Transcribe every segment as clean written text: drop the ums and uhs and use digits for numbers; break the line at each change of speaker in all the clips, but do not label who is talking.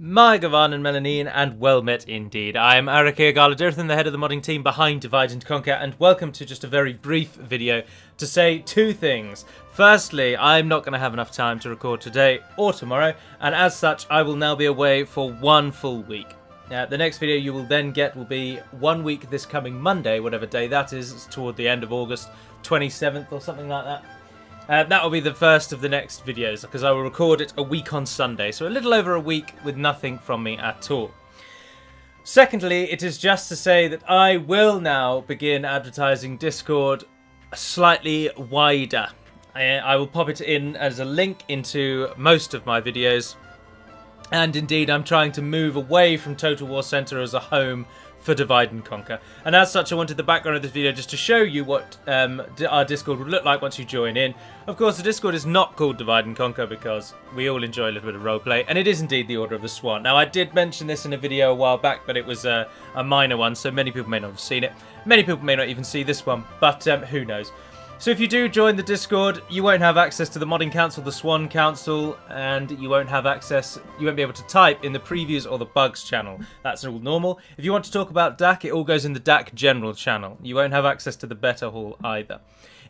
My Gavan and Melanine, and well met indeed. I am Araki Agaladirthan, the head of the modding team behind Divide and Conquer, and welcome to just a very brief video to say two things. Firstly, I'm not going to have enough time to record today or tomorrow, and as such, I will now be away for 1 full week. The next video you will then get will be 1 week this coming Monday, whatever day that is, toward the end of August, 27th or something like that. That will be the first of the next videos, because I will record it a week on Sunday, so a little over a week with nothing from me at all. Secondly, it is just to say that I will now begin advertising Discord slightly wider. I will pop it in as a link into most of my videos, and indeed I'm trying to move away from Total War Center as a home for Divide and Conquer. And as such, I wanted the background of this video just to show you what our Discord would look like once you join in. Of course, the Discord is not called Divide and Conquer because we all enjoy a little bit of roleplay, and it is indeed the Order of the Swan. Now, I did mention this in a video a while back, but it was a minor one, so many people may not have seen it. Many people may not even see this one, but who knows. So if you do join the Discord, you won't have access to the Modding Council, the Swan Council, and you won't be able to type in the previews or the bugs channel. That's all normal. If you want to talk about DaC, it all goes in the DaC General channel. You won't have access to the Beta Hall either.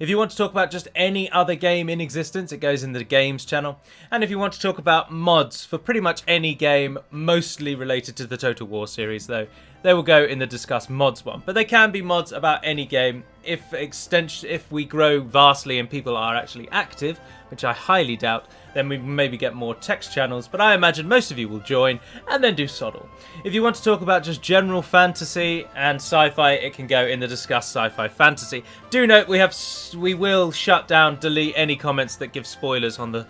If you want to talk about just any other game in existence, it goes in the Games channel. And if you want to talk about mods for pretty much any game, mostly related to the Total War series though, they will go in the Discuss Mods one. But they can be mods about any game if we grow vastly and people are actually active, which I highly doubt, then we maybe get more text channels, but I imagine most of you will join and then do soddle. If you want to talk about just general fantasy and sci-fi, it can go in the Discuss Sci-Fi Fantasy. Do note we will shut down, delete any comments that give spoilers on the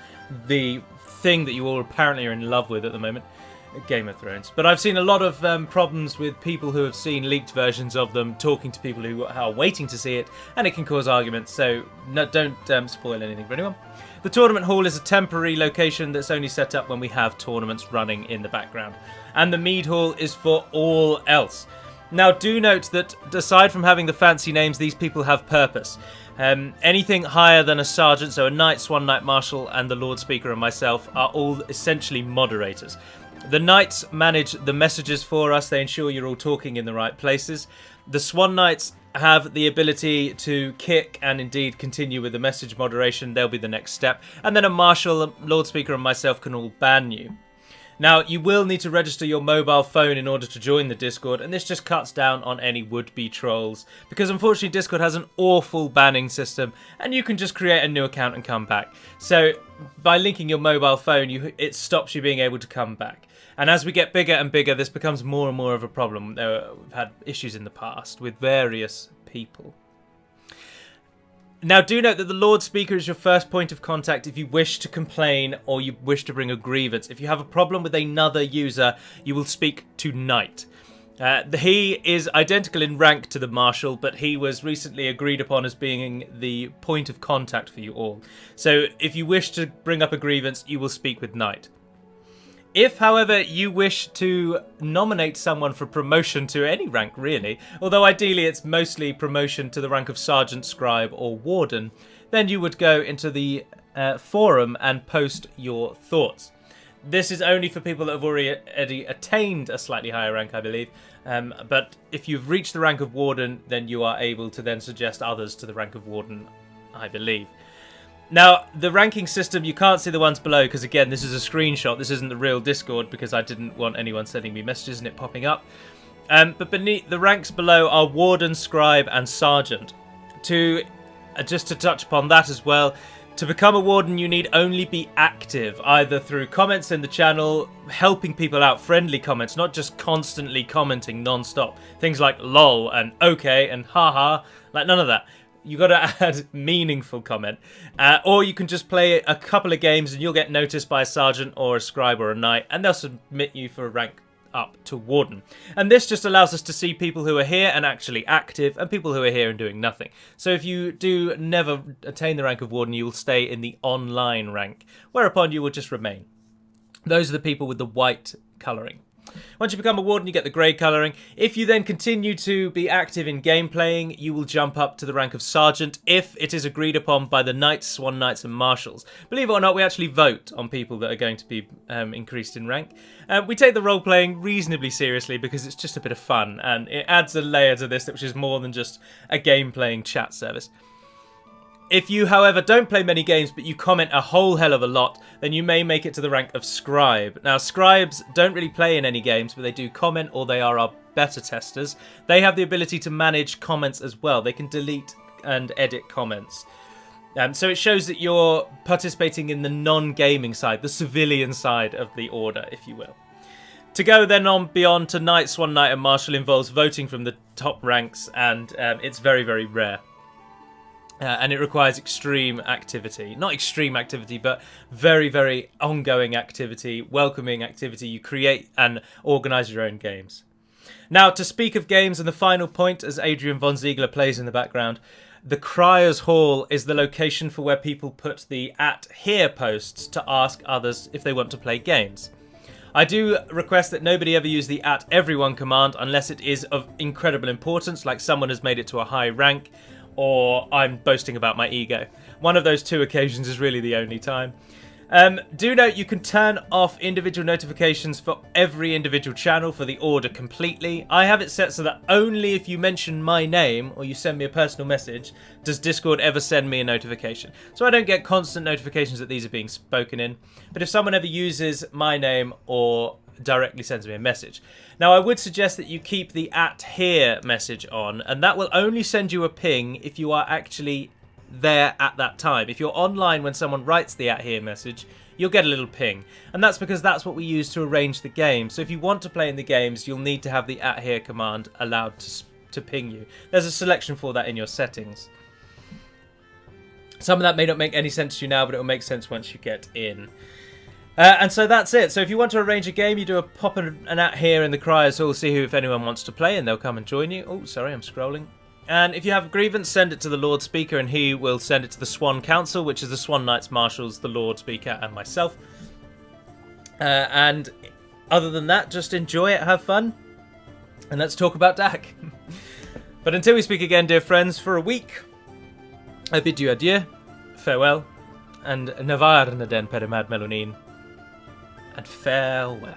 thing that you all apparently are in love with at the moment, Game of Thrones. But I've seen a lot of problems with people who have seen leaked versions of them, talking to people who are waiting to see it, and it can cause arguments, so don't spoil anything for anyone. The Tournament Hall is a temporary location that's only set up when we have tournaments running in the background. And the Mead Hall is for all else. Now do note that aside from having the fancy names, these people have purpose. Anything higher than a sergeant, so a knight, swan knight, marshal, and the Lord Speaker and myself are all essentially moderators. The knights manage the messages for us. They ensure you're all talking in the right places. The Swan Knights have the ability to kick and indeed continue with the message moderation. They'll be the next step. And then a Marshal, Lord Speaker and myself can all ban you. Now, you will need to register your mobile phone in order to join the Discord, and this just cuts down on any would-be trolls, because unfortunately Discord has an awful banning system, and you can just create a new account and come back. So, by linking your mobile phone, it stops you being able to come back. And as we get bigger and bigger, this becomes more and more of a problem. We've had issues in the past with various people. Now, do note that the Lord Speaker is your first point of contact if you wish to complain or you wish to bring a grievance. If you have a problem with another user, you will speak to Knight. He is identical in rank to the Marshal, but he was recently agreed upon as being the point of contact for you all. So if you wish to bring up a grievance, you will speak with Knight. If, however, you wish to nominate someone for promotion to any rank, really, although ideally it's mostly promotion to the rank of Sergeant, Scribe, or Warden, then you would go into the forum and post your thoughts. This is only for people that have already attained a slightly higher rank, I believe, but if you've reached the rank of Warden, then you are able to then suggest others to the rank of Warden, I believe. Now, the ranking system, you can't see the ones below because, again, this is a screenshot. This isn't the real Discord because I didn't want anyone sending me messages and it popping up. But beneath the ranks below are Warden, Scribe, and Sergeant. Just to touch upon that as well, to become a Warden, you need only be active, either through comments in the channel, helping people out, friendly comments, not just constantly commenting non-stop. Things like lol and okay and haha, like none of that. You got to add meaningful comment, or you can just play a couple of games and you'll get noticed by a sergeant or a scribe or a knight, and they'll submit you for a rank up to Warden. And this just allows us to see people who are here and actually active, and people who are here and doing nothing. So if you do never attain the rank of Warden, you will stay in the online rank, whereupon you will just remain. Those are the people with the white colouring. Once you become a Warden, you get the grey colouring. If you then continue to be active in game playing, you will jump up to the rank of Sergeant if it is agreed upon by the Knights, Swan Knights and Marshals. Believe it or not, we actually vote on people that are going to be increased in rank. We take the role-playing reasonably seriously because it's just a bit of fun, and it adds a layer to this which is more than just a game-playing chat service. If you, however, don't play many games but you comment a whole hell of a lot, then you may make it to the rank of Scribe. Now, Scribes don't really play in any games, but they do comment, or they are our beta testers. They have the ability to manage comments as well. They can delete and edit comments. So it shows that you're participating in the non-gaming side, the civilian side of the order, if you will. To go then on beyond to Knight, Swan Knight and Marshal involves voting from the top ranks, and it's very, very rare. And it requires extreme activity. Not extreme activity, but very, very ongoing activity, welcoming activity. You create and organise your own games. Now, to speak of games, and the final point, as Adrian von Ziegler plays in the background, the Criers Hall is the location for where people put the @here posts to ask others if they want to play games. I do request that nobody ever use the @everyone command unless it is of incredible importance, like someone has made it to a high rank, or I'm boasting about my ego. One of those two occasions is really the only time. Do note you can turn off individual notifications for every individual channel for the order completely. I have it set so that only if you mention my name or you send me a personal message does Discord ever send me a notification. So I don't get constant notifications that these are being spoken in. But if someone ever uses my name or directly sends me a message. Now, I would suggest that you keep the @here message on, and that will only send you a ping if you are actually there at that time. If you're online when someone writes the @here message, you'll get a little ping, and that's because that's what we use to arrange the game. So if you want to play in the games, you'll need to have the @here command allowed to ping you. There's a selection for that in your settings. Some of that may not make any sense to you now, but it will make sense once you get in. And so that's it. So if you want to arrange a game, you do a pop an @here in the Criers Hall, see if anyone wants to play, and they'll come and join you. Oh, sorry, I'm scrolling. And if you have a grievance, send it to the Lord Speaker, and he will send it to the Swan Council, which is the Swan Knights, Marshals, the Lord Speaker, and myself. And other than that, just enjoy it, have fun, and let's talk about DaC. But until we speak again, dear friends, for a week, I bid you adieu, farewell, and Navarne den Perimad Melonin. And farewell.